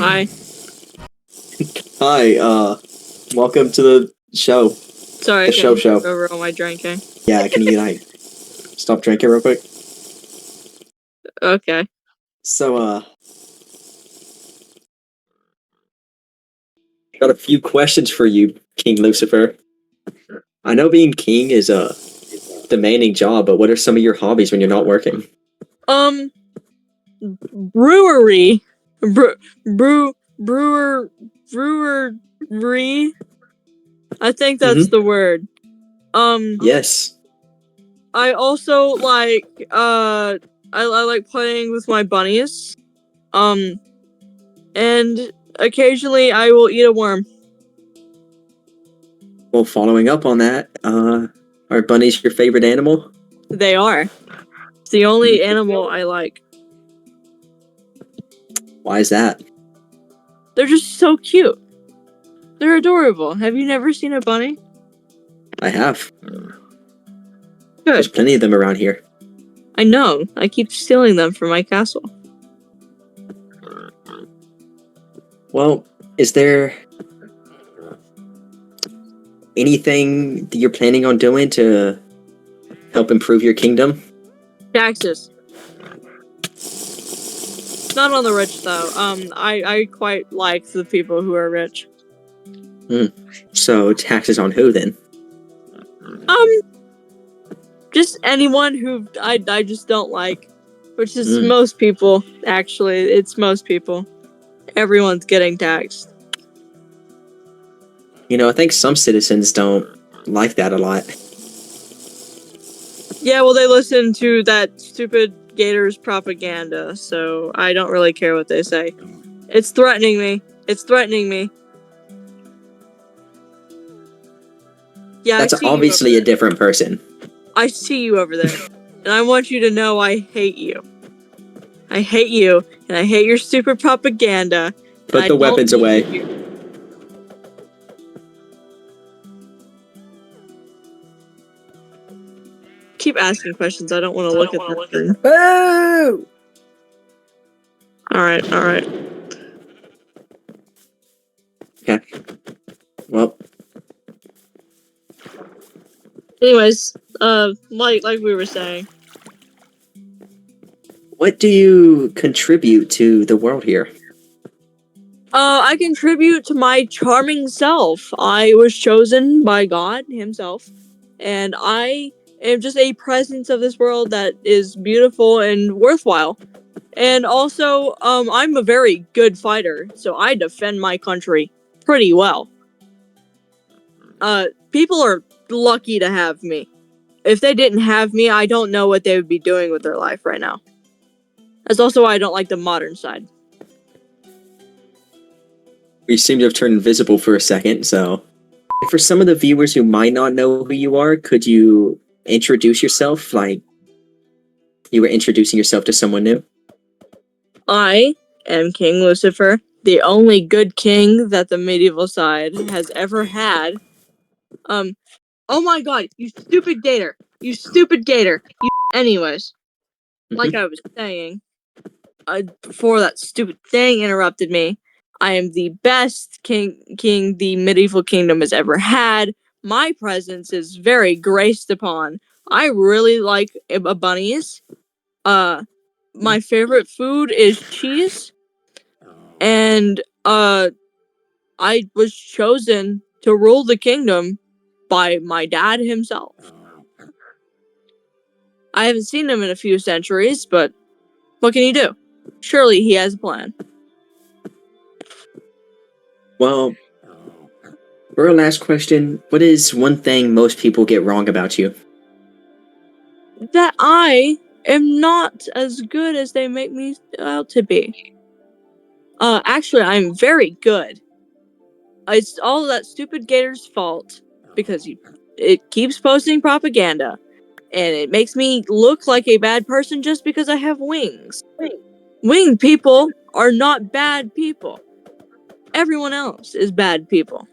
Hi. Hi, welcome to the show. Sorry, The I show. can't over all my drinking. Yeah, can you, stop drinking real quick? Okay. So, got a few questions for you, King Lucifer. I know being king is a demanding job, but what are some of your hobbies when you're not working? Brewery. Brewery. I think that's the word. Yes. I also like, I like playing with my bunnies. And occasionally I will eat a worm. Well, following up on that, are bunnies your favorite animal? They are. It's the only animal I like. Why is that? They're just so cute. They're adorable. Have you never seen a bunny? I have. There's Good. plenty of them around here. I know. I keep stealing them from my castle. Well, is there anything that you're planning on doing to help improve your kingdom? Taxes. Not on the rich though. I quite like the people who are rich. So taxes on who then? Just anyone who I just don't like. Which is most people, actually. It's most people. Everyone's getting taxed. You know, I think some citizens don't like that a lot. Yeah, well, they listen to that stupid Gators propaganda, so I don't really care what they say. It's threatening me. It's threatening me. Yeah, That's obviously a different person. I see you over there, and I want you to know I hate you. I hate you, and I hate your stupid propaganda. Put the weapons away. Keep asking questions. I don't want to look at them. Boo! Alright. Okay. Well. Anyways, like we were saying. What do you contribute to the world here? I contribute to my charming self. I was chosen by God himself, and I am just a presence of this world that is beautiful and worthwhile. And also, I'm a very good fighter, so I defend my country pretty well. People are lucky to have me. If they didn't have me, I don't know what they would be doing with their life right now. That's also why I don't like the modern side. We seem to have turned invisible for a second, so... For some of the viewers who might not know who you are, could you introduce yourself like you were introducing yourself to someone new? I am King Lucifer, the only good king that the medieval side has ever had. Oh my god, you stupid gator! You stupid gator! Anyways, like I was saying, before that stupid thing interrupted me, I am the best king the medieval kingdom has ever had. My presence is very graced upon. I really like bunnies. My favorite food is cheese. And, I was chosen to rule the kingdom by my dad himself. I haven't seen him in a few centuries, but what can you do? Surely he has a plan. Well, for our last question, what is one thing most people get wrong about you? That I am not as good as they make me out to be. Actually, I'm very good. It's all that stupid gator's fault, because it keeps posting propaganda, and it makes me look like a bad person just because I have wings. Winged people are not bad people. Everyone else is bad people.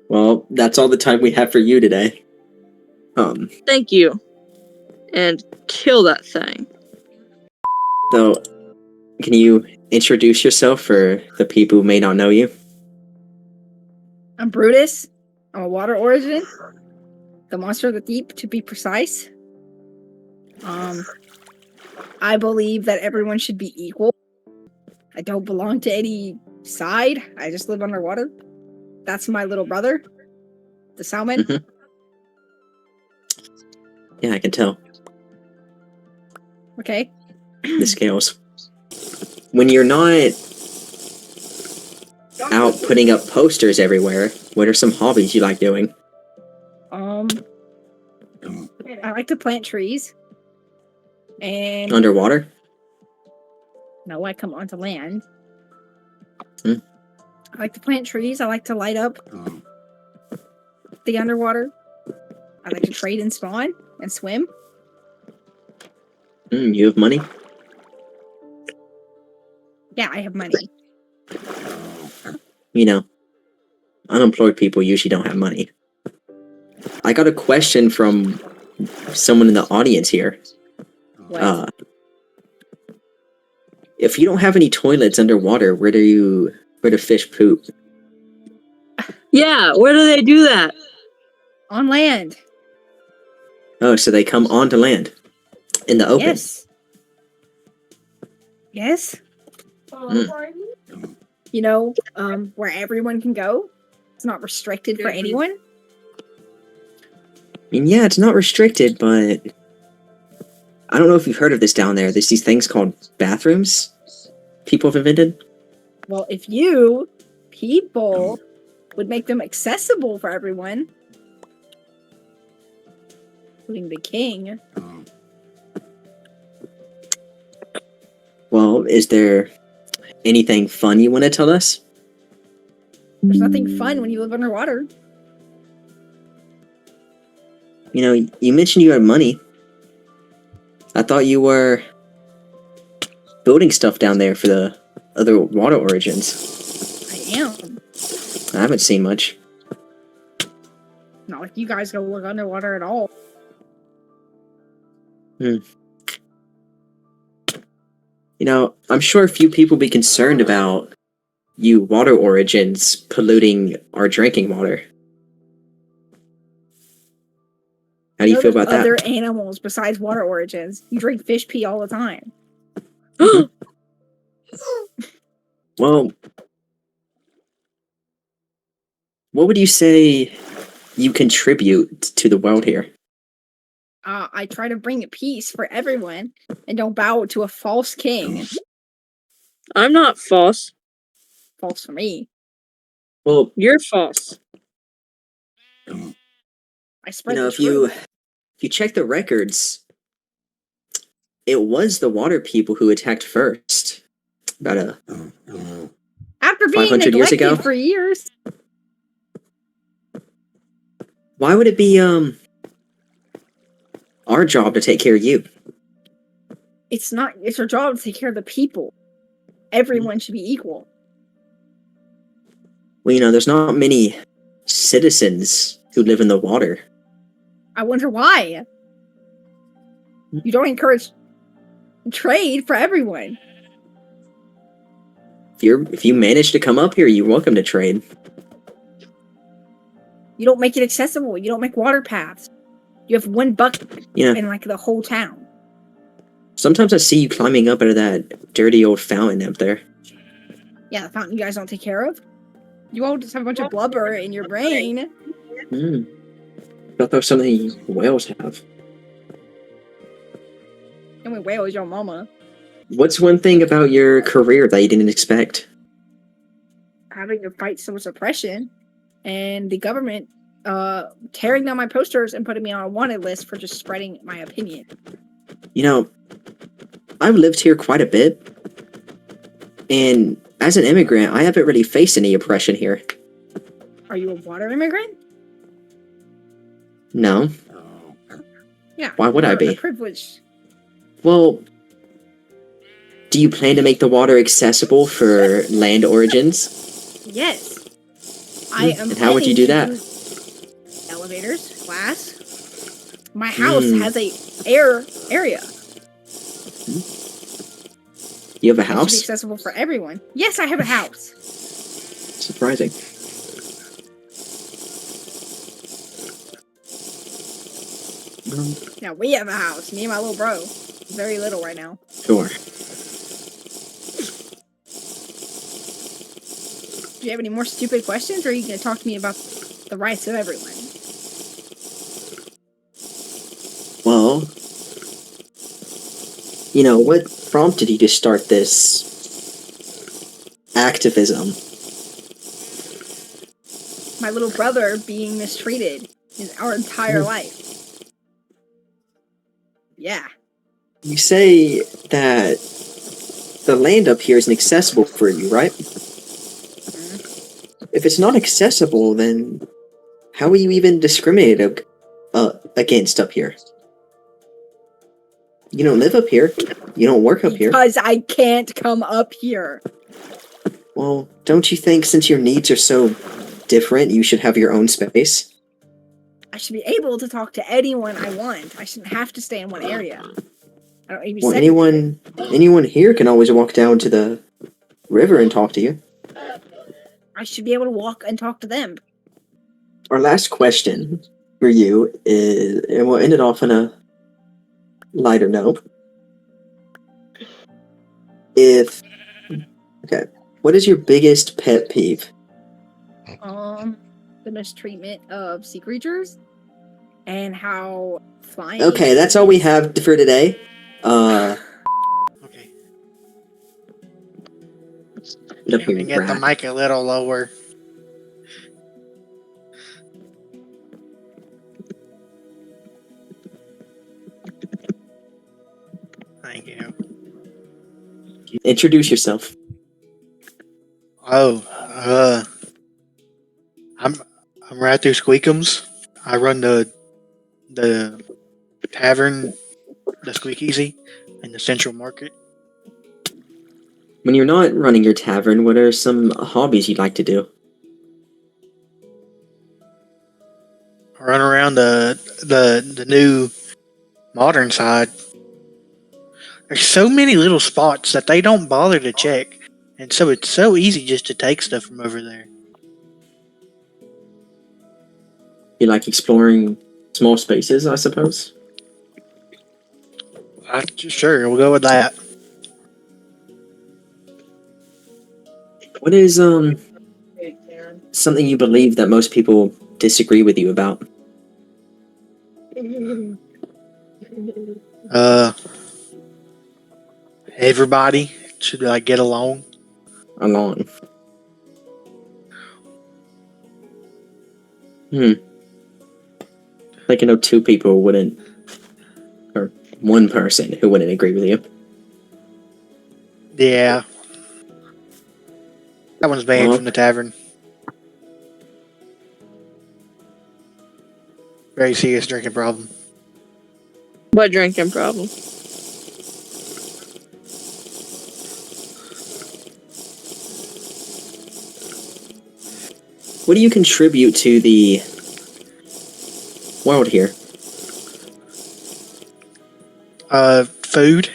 Well, that's all the time we have for you today. Thank you. And kill that thing. So, can you introduce yourself for the people who may not know you? I'm Brutus. I'm a water origin. The monster of the deep, to be precise. I believe that everyone should be equal. I don't belong to any side. I just live underwater. That's my little brother, the salmon. Mhm. Yeah, I can tell. Okay. The scales. When you're not out putting up posters everywhere, what are some hobbies you like doing? I like to plant trees. And Underwater? no, I come onto land. Hmm. I like to plant trees. I like to light up the underwater. I like to trade and spawn and swim. You have money? Yeah, I have money. You know, unemployed people usually don't have money. I got a question from someone in the audience here. What? If you don't have any toilets underwater, where do fish poop? Yeah, where do they do that? On land. Oh, so they come onto land in the open. Yes. Yes. You know, where everyone can go. It's not restricted for anyone. I mean, yeah, it's not restricted, but I don't know if you've heard of this down there. There's these things called bathrooms people have invented. Well, if you people would make them accessible for everyone, including the king. Well, is there anything fun you want to tell us? There's nothing fun when you live underwater. You know, you mentioned you had money. I thought you were building stuff down there for the other water origins. I am. I haven't seen much. Not like you guys go look underwater at all. You know, I'm sure a few people be concerned about you water origins polluting our drinking water. How do you feel about that? Other animals besides water origins. You drink fish pee all the time. Well, what would you say you contribute to the world here? I try to bring peace for everyone and don't bow to a false king. I'm not false. False for me. Well, You're false. I spread you know, the truth. if you check the records, it was the water people who attacked first. About After being 500 years neglected ago? for years. Why would it be our job to take care of you? It's not. It's our job to take care of the people. Everyone should be equal. Well, you know, there's not many citizens who live in the water. I wonder why. You don't encourage trade for everyone. If you manage to come up here, you're welcome to trade. You don't make it accessible. You don't make water paths. You have one bucket in like the whole town. Sometimes I see you climbing up out of that dirty old fountain up there. Yeah, the fountain you guys don't take care of. You all just have a bunch of blubber in your brain. Thought that was something whales have. The only whale is your mama. What's one thing about your career that you didn't expect? Having to fight some suppression and the government tearing down my posters and putting me on a wanted list for just spreading my opinion. You know, I've lived here quite a bit, and as an immigrant, I haven't really faced any oppression here. Are you a water immigrant? No. Yeah. Why would I be? Privileged. Well, do you plan to make the water accessible for land origins? Yes. I am. And how would you do that? Elevators, glass. My house has a air area. You have a It should be house? accessible for everyone. Yes, I have a house. Surprising. Now we have a house. Me and my little bro. Very little right now. Sure. Do you have any more stupid questions, or are you going to talk to me about the rights of everyone? Well, you know, what prompted you to start this activism? My little brother being mistreated our entire life. Yeah. You say that the land up here isn't accessible for you, right? If it's not accessible, then how are you even discriminated against up here? You don't live up here. You don't work up here. Because I can't come up here. Well, don't you think since your needs are so different, you should have your own space? I should be able to talk to anyone I want. I shouldn't have to stay in one area. I don't even Well, say anyone here can always walk down to the river and talk to you. I should be able to walk and talk to them. Our last question for you is, and we'll end it off on a lighter note. What is your biggest pet peeve? The mistreatment of sea creatures and how flying. Okay, that's all we have for today. Okay. Up Let me here, get the rat. mic a little lower. Thank you. Introduce yourself. Oh, I'm Rathu Squeakums. I run the tavern, the Squeakeasy, in the Central Market. When you're not running your tavern, what are some hobbies you'd like to do? I run around the new modern side. There's so many little spots that they don't bother to check, and so it's so easy just to take stuff from over there. You like exploring small spaces, I suppose? Sure, we'll go with that. What is something you believe that most people disagree with you about? Everybody should like get along. Along. Like, I know two people wouldn't, or one person who wouldn't agree with you. Yeah. That one's banned Well, from the tavern. Very serious drinking problem. What drinking problem? what do you contribute to the world here? Food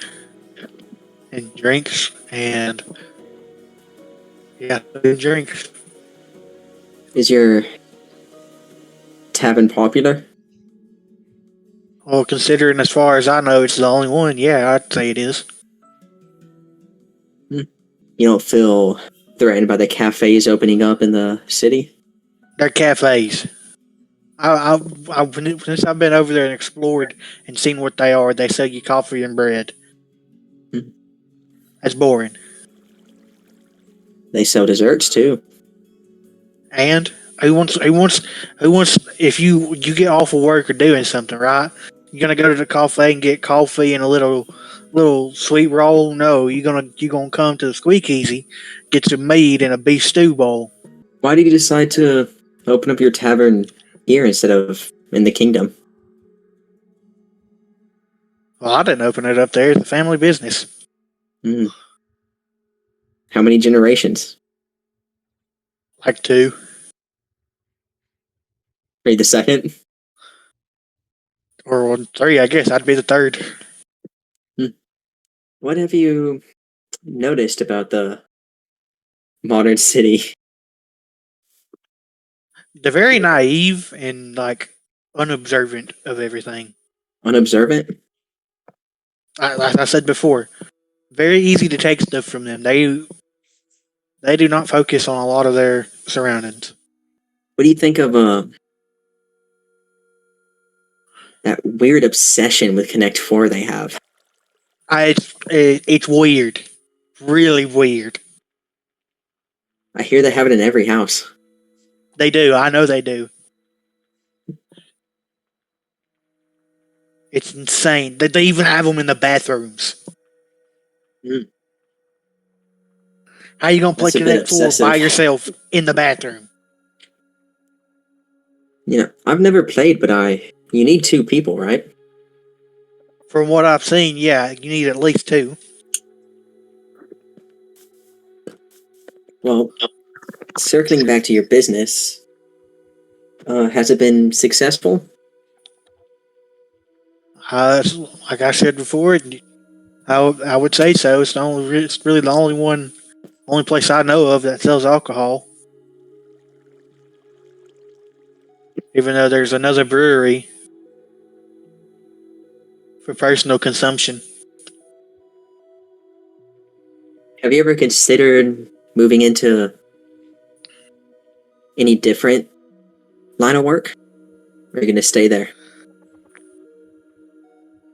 and drinks and food and drinks. Is your tavern popular? Well, considering as far as I know, it's the only one. Yeah, I'd say it is. You don't feel threatened by the cafes opening up in the city? They're cafes. Since I've been over there and explored and seen what they are, they sell you coffee and bread. That's boring. They sell desserts too. And who wants? If you get off of work or doing something, right? You're gonna go to the cafe and get coffee and a little sweet roll. No, you're gonna come to the Squeakeasy, get some meat and a beef stew bowl. Why did you decide to open up your tavern here instead of in the kingdom? Well, I didn't open it up there. It's a family business. How many generations? Like 2. Are you the second? Or 3, I guess. I'd be the third. What have you noticed about the modern city? They're very naive and like unobservant of everything. Unobservant? Like I said before, very easy to take stuff from them. They do not focus on a lot of their surroundings. What do you think of that weird obsession with Connect 4 they have? It's weird, really weird. I hear they have it in every house. They do. I know they do. It's insane. They even have them in the bathrooms. Mm. How you gonna play That's a bit Connect 4 by obsessive. yourself in the bathroom? You know, I've never played, but you need 2 people, right? From what I've seen, yeah, you need at least 2. Well, circling back to your business, has it been successful? Like I said before, I would say so. It's really the only place I know of that sells alcohol. Even though there's another brewery for personal consumption. Have you ever considered moving into any different line of work? Or are you going to stay there?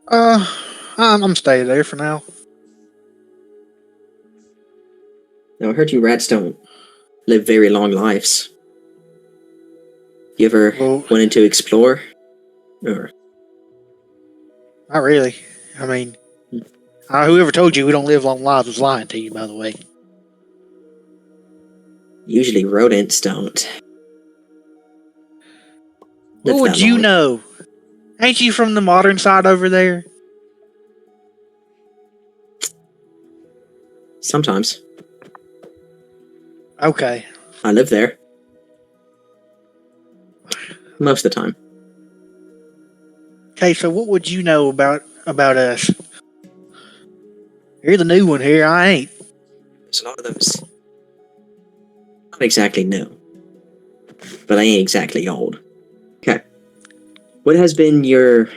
I'm staying there for now. Now, I heard you rats don't live very long lives. You ever Well, wanted to explore? Or not really. I mean, whoever told you we don't live long lives was lying to you, by the way. usually rodents don't live What would that you long. know? Ain't you from the modern side over there? Sometimes. Okay. I live there. Most of the time. Okay, so what would you know about us? You're the new one here. I ain't. There's a lot of those. Not exactly new. But I ain't exactly old. Okay. What has been your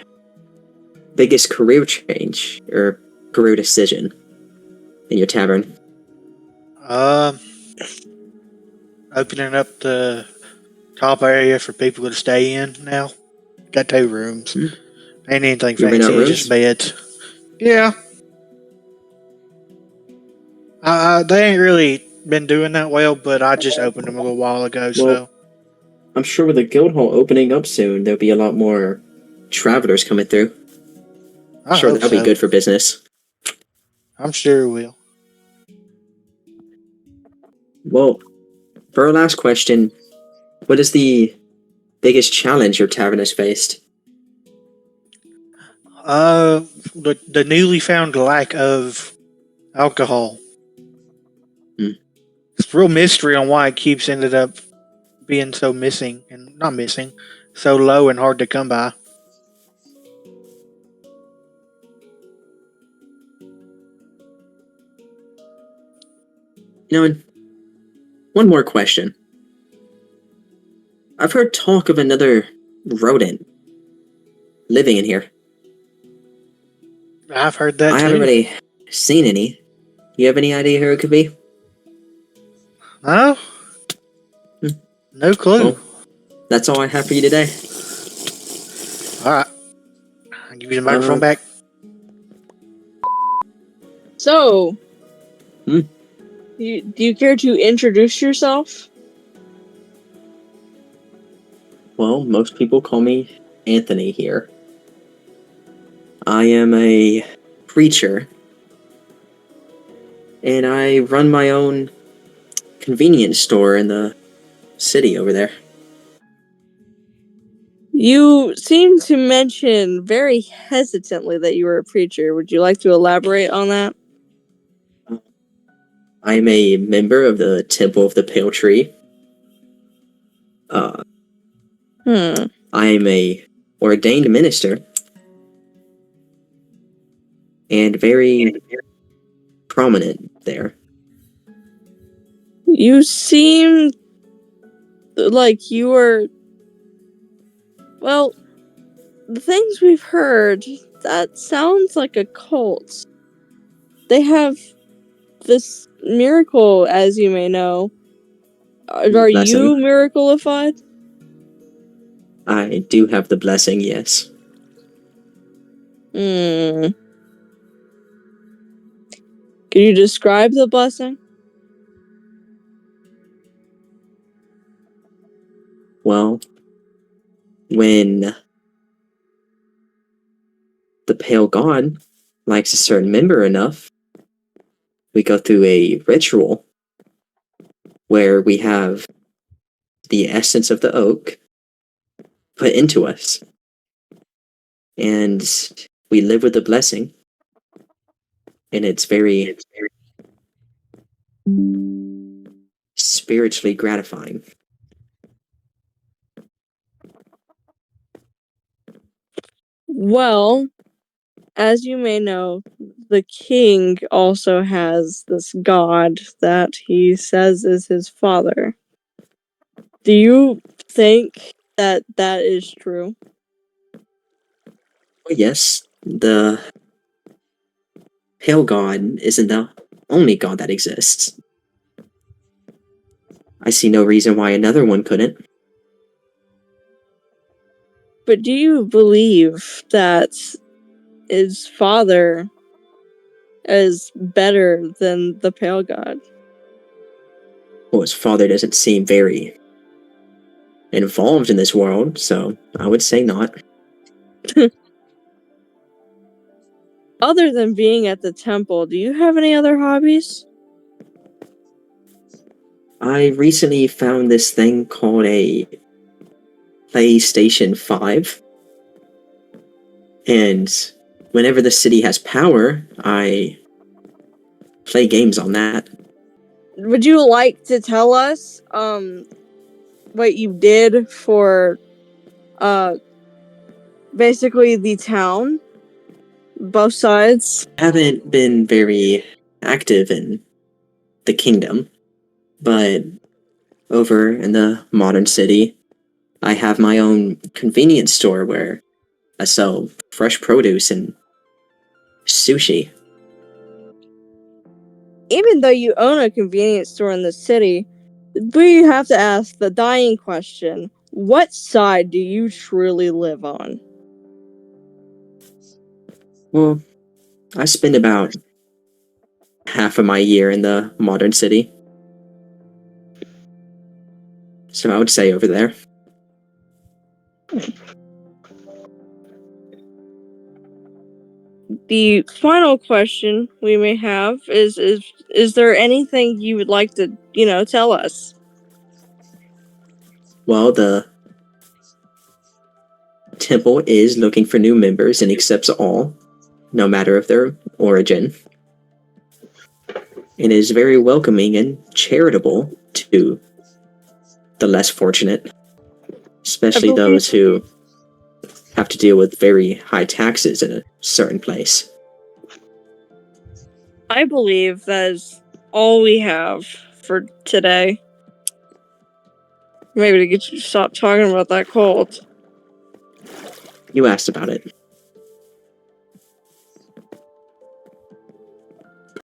biggest career change or career decision in your tavern? Opening up the top area for people to stay in now. Got 2 rooms. Hmm. Ain't anything You rent out fancy, just beds. Yeah. They ain't really been doing that well, but I just opened them a little while ago, so. I'm sure with the guild hall opening up soon, there'll be a lot more travelers coming through. I Sure, hope that'll be so. good for business. I'm sure it will. Well, for our last question, what is the biggest challenge your tavern has faced? The newly found lack of alcohol. Hmm. It's a real mystery on why it keeps ended up being so missing and not missing, so low and hard to come by. You know, and one more question. I've heard talk of another rodent living in here. I've heard that I too. haven't really seen any. You have any idea who it could be? No? Hmm. No clue. Well, that's all I have for you today. Alright. I'll give you the microphone back. So, Hmm? do you care to introduce yourself? Well, most people call me Anthony here. I am a preacher, and I run my own convenience store in the city over there. You seem to mention very hesitantly that you were a preacher. Would you like to elaborate on that? I'm a member of the Temple of the Pale Tree. I am a ordained minister and very prominent there. You seem like you were. Well, the things we've heard, that sounds like a cult. They have this miracle, as you may know. Are you Blessing. miracleified? I do have the blessing, yes. Hmm. Can you describe the blessing? Well, when the pale god likes a certain member enough, we go through a ritual where we have the essence of the oak put into us. And we live with the blessing. And it's very spiritually gratifying. Well, as you may know, the king also has this god that he says is his father. Do you think that that is true? Yes, the pale god isn't the only god that exists. I see no reason why another one couldn't. But do you believe that his father is better than the pale god? Well, his father doesn't seem very involved in this world, so I would say not. Other than being at the temple, do you have any other hobbies? I recently found this thing called a PlayStation 5. And whenever the city has power, I play games on that. Would you like to tell us what you did for basically the town? Both sides? I haven't been very active in the kingdom, but over in the modern city, I have my own convenience store where I sell fresh produce and sushi. Even though you own a convenience store in the city, we have to ask the dying question. What side do you truly live on? Well, I spend about half of my year in the modern city. So I would say over there. The final question we may have is there anything you would like to, tell us? Well, the temple is looking for new members and accepts all, no matter of their origin. And is very welcoming and charitable to the less fortunate, especially those who have to deal with very high taxes in a certain place. I believe that is all we have for today. Maybe to get you to stop talking about that cult. You asked about it.